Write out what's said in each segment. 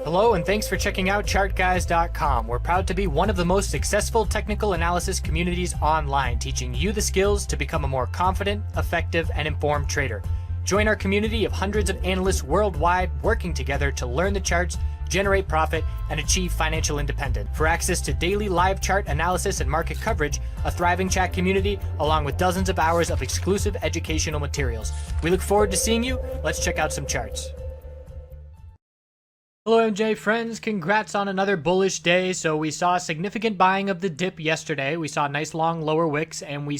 Hello and thanks for checking out TheChartGuys.com. We're proud to be one of the most successful technical analysis communities online, teaching you the skills to become a more confident, effective, and informed trader. Join our community of hundreds of analysts worldwide working together to learn the charts, generate profit, and achieve financial independence. For access to daily live chart analysis and market coverage, a thriving chat community, along with dozens of hours of exclusive educational materials. We look forward to seeing you. Let's check out some charts. Hello MJ friends, congrats on another bullish day. So we saw significant buying of the dip yesterday. We saw nice long lower wicks and we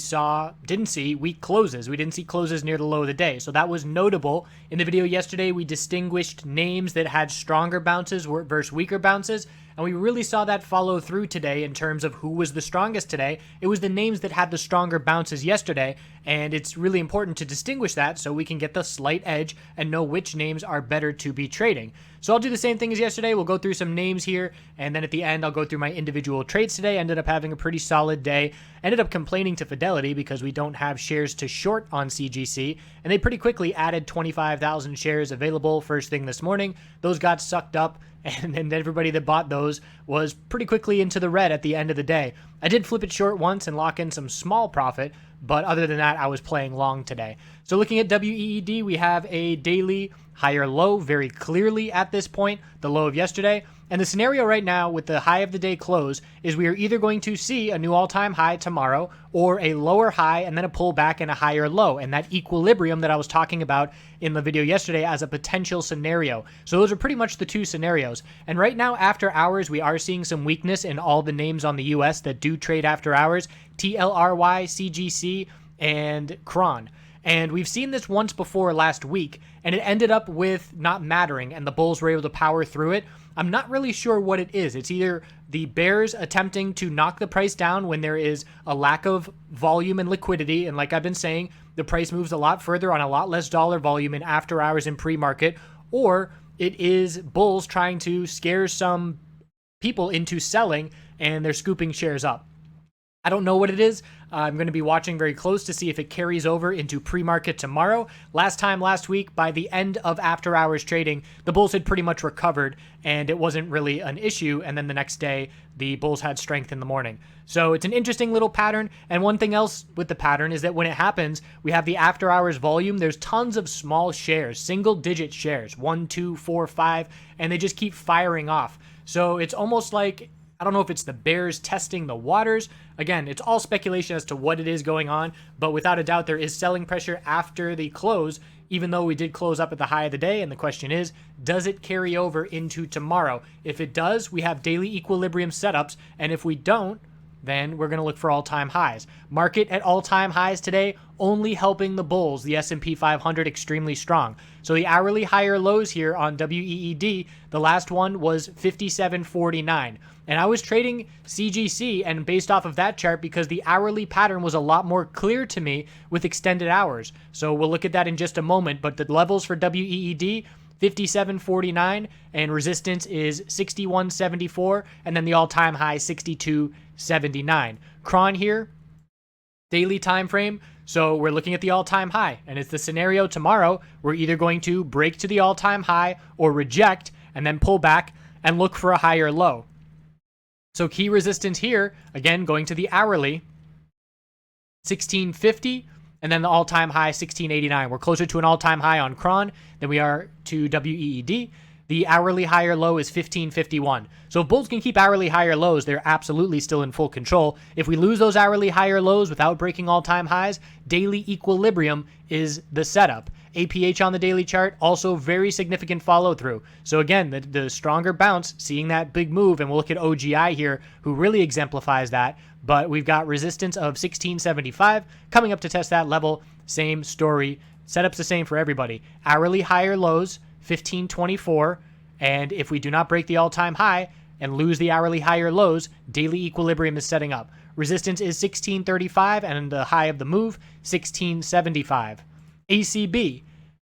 didn't see weak closes. We didn't see closes near the low of the day. So that was notable. In the video yesterday, we distinguished names that had stronger bounces versus weaker bounces. And we really saw that follow through today in terms of who was the strongest today. It was the names that had the stronger bounces yesterday. And it's really important to distinguish that so we can get the slight edge and know which names are better to be trading. So I'll do the same thing as yesterday. We'll go through some names here. And then at the end, I'll go through my individual trades today. Ended up having a pretty solid day. Ended up complaining to Fidelity because we don't have shares to short on CGC. And they pretty quickly added 25,000 shares available first thing this morning. Those got sucked up. And then everybody that bought those was pretty quickly into the red at the end of the day. I did flip it short once and lock in some small profit, but other than that, I was playing long today. So looking at WEED, we have a daily higher low very clearly at this point, the low of yesterday. And the scenario right now with the high of the day close is we are either going to see a new all-time high tomorrow or a lower high and then a pullback and a higher low, and that equilibrium that I was talking about in the video yesterday as a potential scenario. So those are pretty much the two scenarios. And right now after hours, we are seeing some weakness in all the names on the US that do trade after hours: TLRY, CGC, and CRON. And we've seen this once before last week, and it ended up with not mattering, and the bulls were able to power through it. I'm not really sure what it is. It's either the bears attempting to knock the price down when there is a lack of volume and liquidity, and like I've been saying, the price moves a lot further on a lot less dollar volume in after hours and pre-market, or it is bulls trying to scare some people into selling, and they're scooping shares up. I don't know what it is. I'm going to be watching very close to see if it carries over into pre-market tomorrow. Last week, by the end of after hours trading, the bulls had pretty much recovered and it wasn't really an issue. And then the next day, the bulls had strength in the morning. So it's an interesting little pattern. And one thing else with the pattern is that when it happens, we have the after hours volume. There's tons of small shares, single digit shares, 1, 2, 4, 5, and they just keep firing off. So it's almost like, I don't know if it's the bears testing the waters. Again, it's all speculation as to what it is going on, but without a doubt, there is selling pressure after the close, even though we did close up at the high of the day. And the question is, does it carry over into tomorrow? If it does, we have daily equilibrium setups. And if we don't, then we're going to look for all-time highs. Market at all-time highs today, only helping the bulls, the S&P 500 extremely strong. So the hourly higher lows here on WEED, the last one was 57.49. And I was trading CGC and based off of that chart because the hourly pattern was a lot more clear to me with extended hours. So we'll look at that in just a moment. But the levels for WEED, 57.49, and resistance is 61.74, and then the all-time high 62.79. CRON here, daily time frame. So we're looking at the all-time high, and it's the scenario tomorrow. We're either going to break to the all-time high or reject and then pull back and look for a higher low. So key resistance here, again, going to the hourly, 1650, and then the all-time high, 1689. We're closer to an all-time high on CRON than we are to WEED. The hourly higher low is 1551. So if bulls can keep hourly higher lows, they're absolutely still in full control. If we lose those hourly higher lows without breaking all-time highs, daily equilibrium is the setup. APH on the daily chart, also very significant follow-through. So again, the stronger bounce, seeing that big move, and we'll look at OGI here, who really exemplifies that. But we've got resistance of 1675 coming up to test that level. Same story. Setup's the same for everybody. Hourly higher lows, 1524. And if we do not break the all-time high and lose the hourly higher lows, daily equilibrium is setting up. Resistance is 1635 and the high of the move, 1675. ACB, a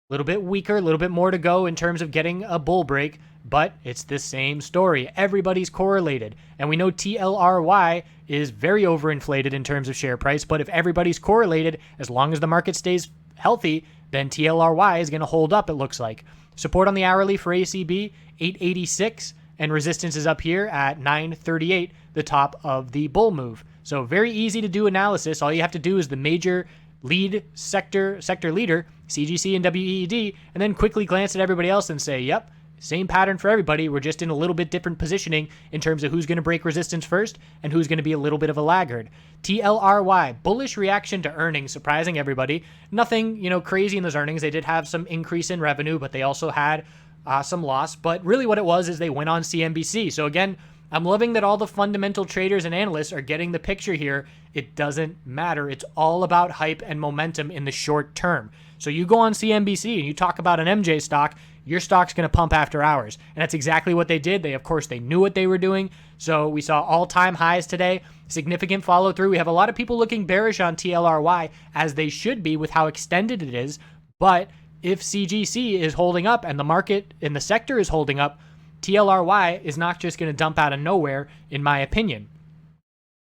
little bit weaker, a little bit more to go in terms of getting a bull break, but it's the same story. Everybody's correlated. And we know TLRY is very overinflated in terms of share price, but if everybody's correlated, as long as the market stays healthy, then TLRY is going to hold up, it looks like. Support on the hourly for ACB, 886, and resistance is up here at 938, the top of the bull move. So very easy to do analysis. All you have to do is the major lead sector leader, CGC and WEED, and then quickly glance at everybody else and say, yep, same pattern for everybody. We're just in a little bit different positioning in terms of who's going to break resistance first and who's going to be a little bit of a laggard. TLRY, bullish reaction to earnings, surprising everybody. Nothing, crazy in those earnings. They did have some increase in revenue, but they also had some loss. But really what it was is they went on CNBC. So again, I'm loving that all the fundamental traders and analysts are getting the picture here. It doesn't matter. It's all about hype and momentum in the short term. So you go on CNBC and you talk about an MJ stock, your stock's going to pump after hours. And that's exactly what they did. Of course, they knew what they were doing. So we saw all-time highs today, significant follow-through. We have a lot of people looking bearish on TLRY, as they should be with how extended it is. But if CGC is holding up and the market in the sector is holding up, TLRY is not just going to dump out of nowhere, in my opinion.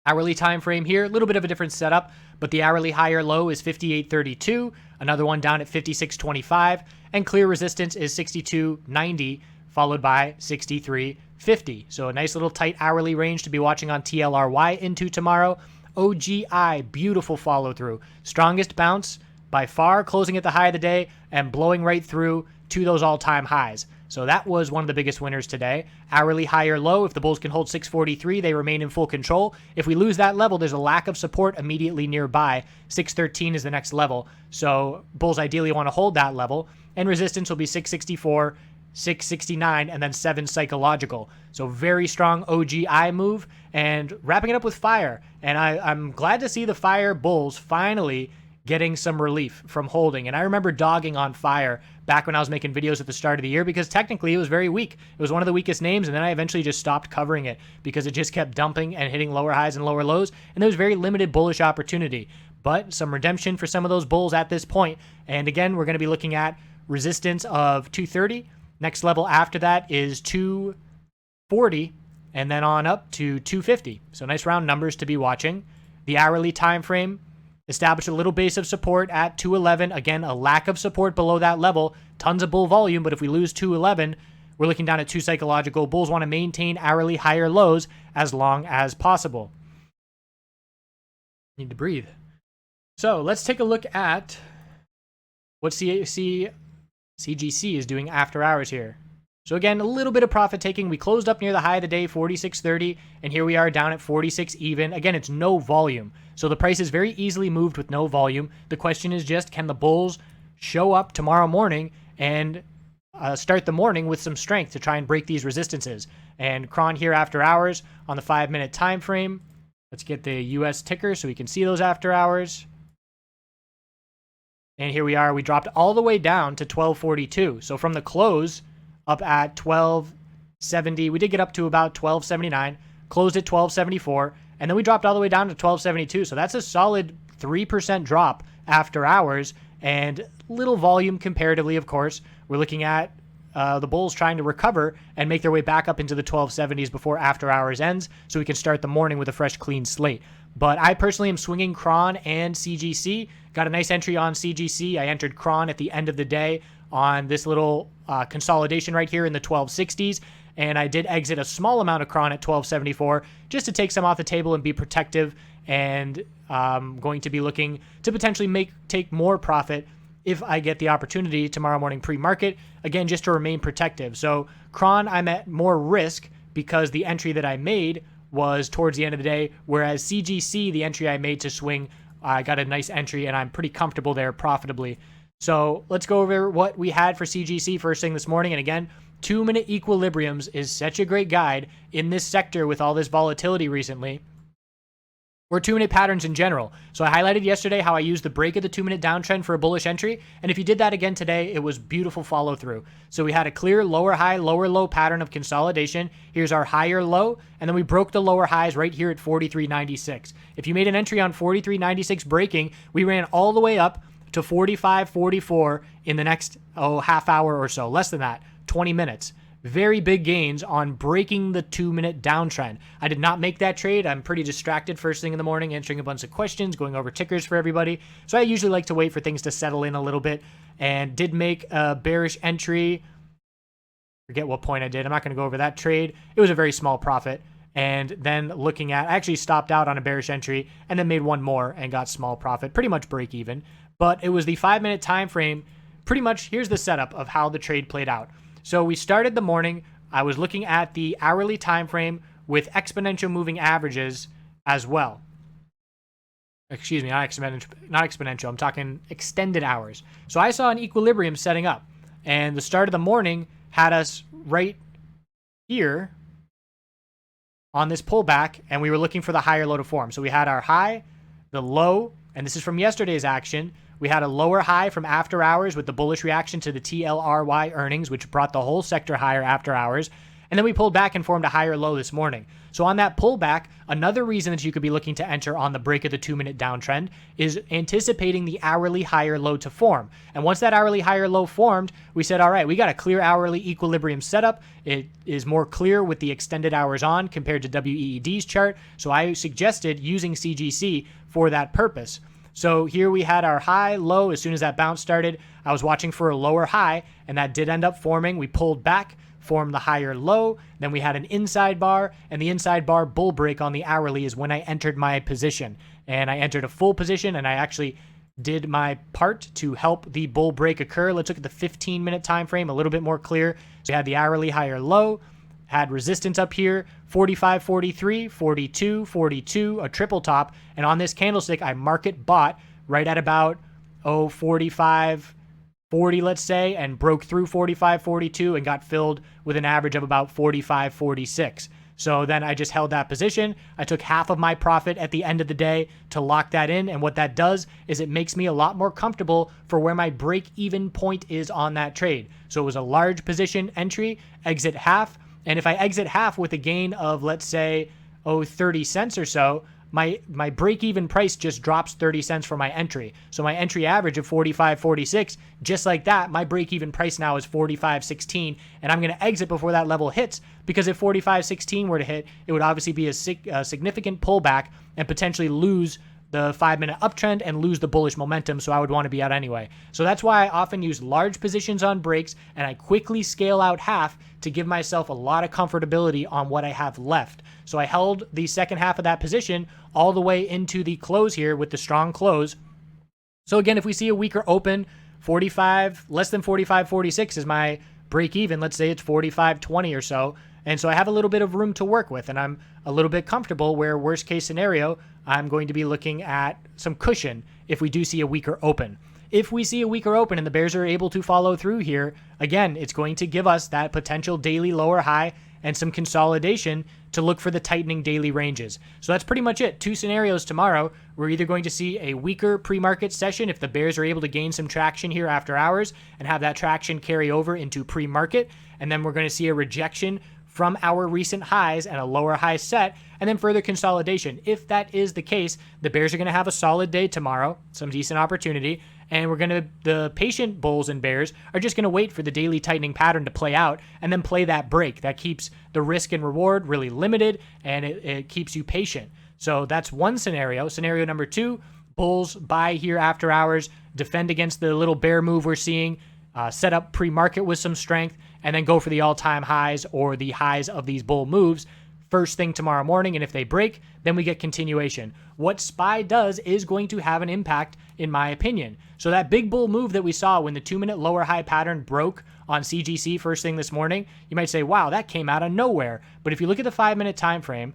Hourly time frame here, a little bit of a different setup, but the hourly higher low is 58.32, another one down at 56.25, and clear resistance is 62.90, followed by 63.50. So a nice little tight hourly range to be watching on TLRY into tomorrow. OGI, beautiful follow through. Strongest bounce by far, closing at the high of the day and blowing right through to those all-time highs. So that was one of the biggest winners today. Hourly higher low. If the bulls can hold 643, they remain in full control. If we lose that level, there's a lack of support immediately nearby. 613 is the next level. So bulls ideally want to hold that level. And resistance will be 664, 669, and then 7 psychological. So very strong OGI move. And wrapping it up with fire. And I'm glad to see the fire bulls finally getting some relief from holding. And I remember dogging on fire back when I was making videos at the start of the year because technically it was very weak. It was one of the weakest names, and then I eventually just stopped covering it because it just kept dumping and hitting lower highs and lower lows, and there was very limited bullish opportunity. But some redemption for some of those bulls at this point. And again, we're going to be looking at resistance of 230. Next level after that is 240, and then on up to 250. So nice round numbers to be watching. The hourly time frame established a little base of support at 211. Again, a lack of support below that level. Tons of bull volume, but if we lose 211, we're looking down at 2 psychological. Bulls want to maintain hourly higher lows as long as possible. Need to breathe. So let's take a look at what CGC is doing after hours here. So again, a little bit of profit taking. We closed up near the high of the day, 46.30, and here we are down at 46 even. Again, it's no volume. So the price is very easily moved with no volume. The question is just, can the bulls show up tomorrow morning and start the morning with some strength to try and break these resistances? And Cron here after hours on the 5-minute time frame. Let's get the US ticker so we can see those after hours. And here we are. We dropped all the way down to 1242. So from the close up at 1270, we did get up to about 1279, closed at 1274, and then we dropped all the way down to 1272. So that's a solid 3% drop after hours, and little volume comparatively, of course. We're looking at the bulls trying to recover and make their way back up into the 1270s before after hours ends, so we can start the morning with a fresh, clean slate. But I personally am swinging Cron and CGC. Got a nice entry on CGC. I entered Cron at the end of the day on this little consolidation right here in the 1260s, and I did exit a small amount of Cron at 1274 just to take some off the table and be protective, and going to be looking to potentially take more profit if I get the opportunity tomorrow morning pre-market, again, just to remain protective. So Cron, I'm at more risk because the entry that I made was towards the end of the day, whereas CGC, the entry I made to swing, I got a nice entry, and I'm pretty comfortable there profitably. So let's go over what we had for CGC first thing this morning. And again, 2-minute equilibriums is such a great guide in this sector with all this volatility recently, or 2-minute patterns in general. So I highlighted yesterday how I used the break of the 2-minute downtrend for a bullish entry. And if you did that again today, it was beautiful follow through. So we had a clear lower high, lower low pattern of consolidation. Here's our higher low. And then we broke the lower highs right here at 43.96. If you made an entry on 43.96 breaking, we ran all the way up to 45.44 in the next, half hour or so, less than that, 20 minutes. Very big gains on breaking the 2-minute downtrend. I did not make that trade. I'm pretty distracted first thing in the morning, answering a bunch of questions, going over tickers for everybody. So I usually like to wait for things to settle in a little bit, and did make a bearish entry forget what point I did. I'm not going to go over that trade. It was a very small profit. And then looking at, I actually stopped out on a bearish entry and then made one more and got small profit, pretty much break even. But it was the 5-minute time frame. Pretty much, here's the setup of how the trade played out. So we started the morning. I was looking at the hourly time frame with exponential moving averages as well. Excuse me, not exponential. I'm talking extended hours. So I saw an equilibrium setting up, and the start of the morning had us right here on this pullback, and we were looking for the higher low to form. So we had our high, the low, and this is from yesterday's action. We had a lower high from after hours with the bullish reaction to the TLRY earnings, which brought the whole sector higher after hours. And then we pulled back and formed a higher low this morning. So on that pullback, another reason that you could be looking to enter on the break of the 2-minute downtrend is anticipating the hourly higher low to form. And once that hourly higher low formed, we said, all right, we got a clear hourly equilibrium setup. It is more clear with the extended hours on compared to WEED's chart. So I suggested using CGC for that purpose. So here we had our high, low. As soon as that bounce started, I was watching for a lower high, and that did end up forming. We pulled back, formed the higher low, then we had an inside bar, and the inside bar bull break on the hourly is when I entered my position. And I entered a full position, and I actually did my part to help the bull break occur. Let's look at the 15-minute time frame, a little bit more clear. So we had the hourly higher low, had resistance up here, 45, 43, 42, 42, a triple top, and on this candlestick, I market bought right at about, 45, 40, let's say, and broke through 45, 42 and got filled with an average of about 45, 46. So then I just held that position. I took half of my profit at the end of the day to lock that in. And what that does is it makes me a lot more comfortable for where my break-even point is on that trade. So it was a large position entry, exit half. And if I exit half with a gain of, let's say, 30 cents or so, my break-even price just drops 30 cents for my entry. So my entry average of 45.46, just like that, my break-even price now is 45.16, and I'm going to exit before that level hits, because if 45.16 were to hit, it would obviously be a significant pullback and potentially lose the 5-minute uptrend and lose the bullish momentum, so I would want to be out anyway. So that's why I often use large positions on breaks, and I quickly scale out half to give myself a lot of comfortability on what I have left. So I held the second half of that position all the way into the close here with the strong close. So again, if we see a weaker open, 45, less than 45.46 is my break even. Let's say it's 45.20 or so. And so I have a little bit of room to work with, and I'm a little bit comfortable where worst case scenario, I'm going to be looking at some cushion if we do see a weaker open. If we see a weaker open and the bears are able to follow through here, again, it's going to give us that potential daily lower high and some consolidation to look for the tightening daily ranges. So that's pretty much it. Two scenarios tomorrow. We're either going to see a weaker pre-market session if the bears are able to gain some traction here after hours and have that traction carry over into pre-market, and then we're going to see a rejection from our recent highs and a lower high set, and then further consolidation. If that is the case, the bears are going to have a solid day tomorrow, some decent opportunity, and the patient bulls and bears are just going to wait for the daily tightening pattern to play out and then play that break. That keeps the risk and reward really limited, and it keeps you patient. So that's one scenario. Scenario number two, bulls buy here after hours, defend against the little bear move we're seeing, set up pre-market with some strength, and then go for the all-time highs or the highs of these bull moves first thing tomorrow morning. And if they break, then we get continuation. What SPY does is going to have an impact, in my opinion. So that big bull move that we saw when the 2-minute lower high pattern broke on CGC first thing this morning, you might say, wow, that came out of nowhere. But if you look at the 5-minute time frame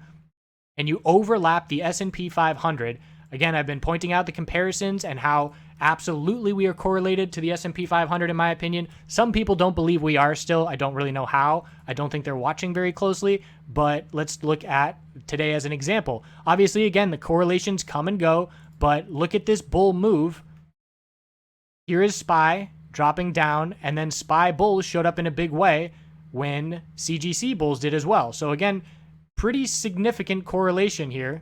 and you overlap the S&P 500, again, I've been pointing out the comparisons and how absolutely we are correlated to the S&P 500 in my opinion. Some people don't believe we are still. I don't really know how. I don't think they're watching very closely, but let's look at today as an example. Obviously, again, the correlations come and go, but look at this bull move. Here is SPY dropping down, and then SPY bulls showed up in a big way when CGC bulls did as well. So again, pretty significant correlation here.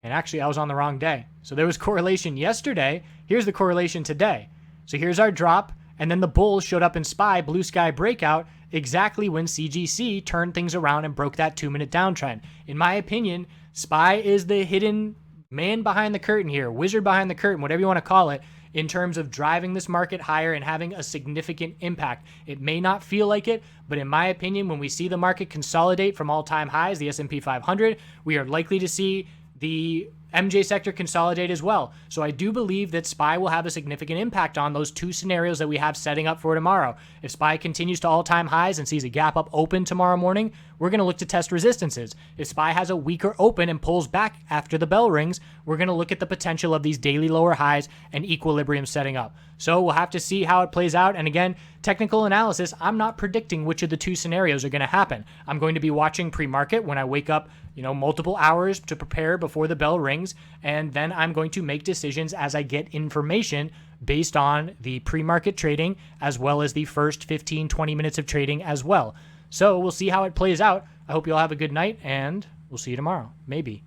And actually, I was on the wrong day. So there was correlation yesterday. Here's the correlation today. So here's our drop. And then the bulls showed up in SPY, blue sky breakout, exactly when CGC turned things around and broke that 2-minute downtrend. In my opinion, SPY is the hidden man behind the curtain here, wizard behind the curtain, whatever you want to call it. in terms of driving this market higher and having a significant impact. It may not feel like it, but in my opinion, when we see the market consolidate from all-time highs, the S&P 500, we are likely to see the MJ sector consolidate as well. So I do believe that SPY will have a significant impact on those two scenarios that we have setting up for tomorrow. If SPY continues to all-time highs and sees a gap up open tomorrow morning, we're going to look to test resistances. If SPY has a weaker open and pulls back after the bell rings, we're going to look at the potential of these daily lower highs and equilibrium setting up. So we'll have to see how it plays out. And again, technical analysis, I'm not predicting which of the two scenarios are going to happen. I'm going to be watching pre-market when I wake up, multiple hours to prepare before the bell rings, and then I'm going to make decisions as I get information based on the pre-market trading as well as the first 15-20 minutes of trading as well. So we'll see how it plays out. I hope you all have a good night, and we'll see you tomorrow. Maybe.